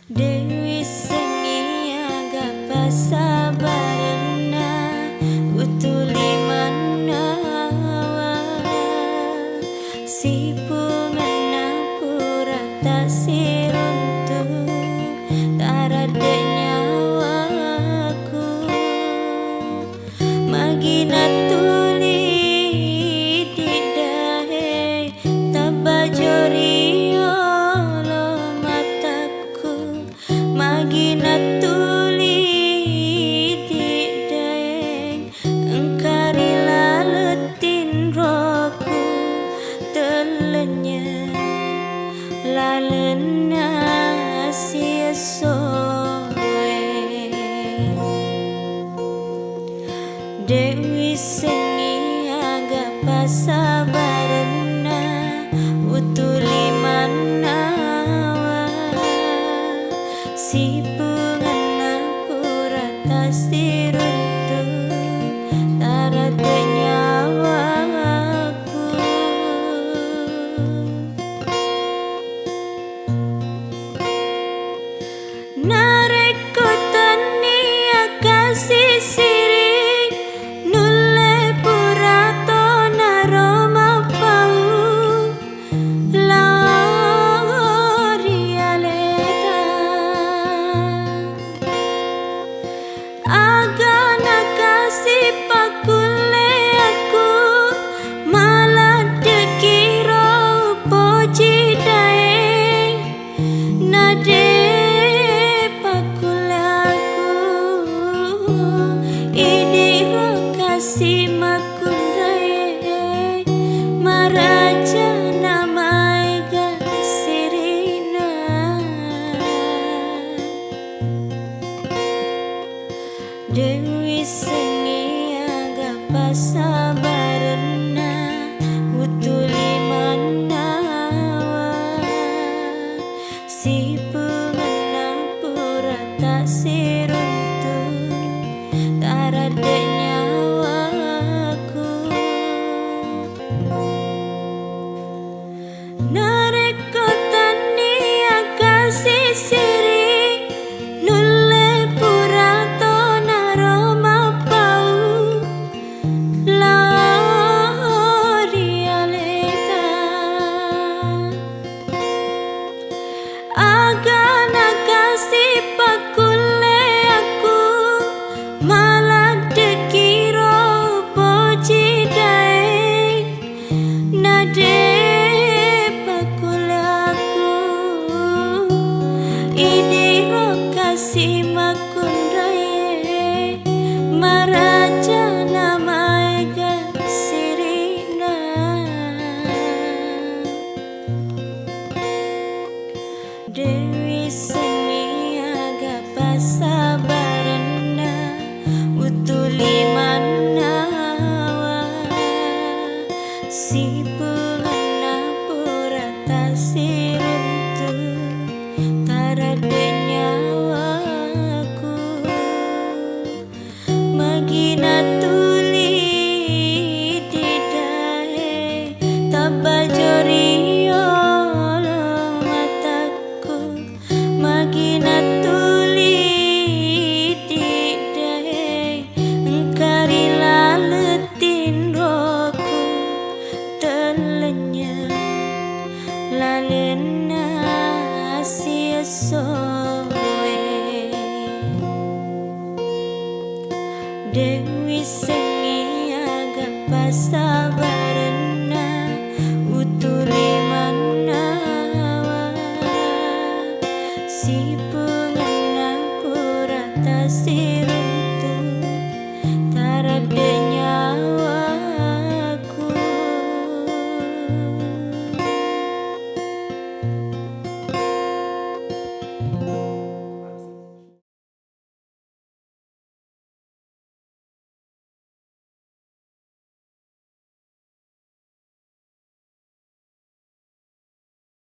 Dewi sengia pasabarana utuli manawa sipungan pura tasiruntu tarade nyawaku magina tuli didahe tabajori magina tuli di daeng engkari laletin roku telenya lalena sia soe Dewi sengia pasabarana utuli manawa sipungan pura tasiruntu tarade nyawaku nareko tania kasih siri nulle pura tona roma pau agana kasih pakule aku malah dekiro poji daeng nade pakule aku idiro kasih makun rae maraja namai gasirina Dewi sengia pasabarana utuli manawa sipungan pura tasiruntu tarade nyawaku nareko tania kasih siri nulle pura agana kasih pakule aku malah dekiro poji daeng nade pakule aku idiro kasih makun rae marah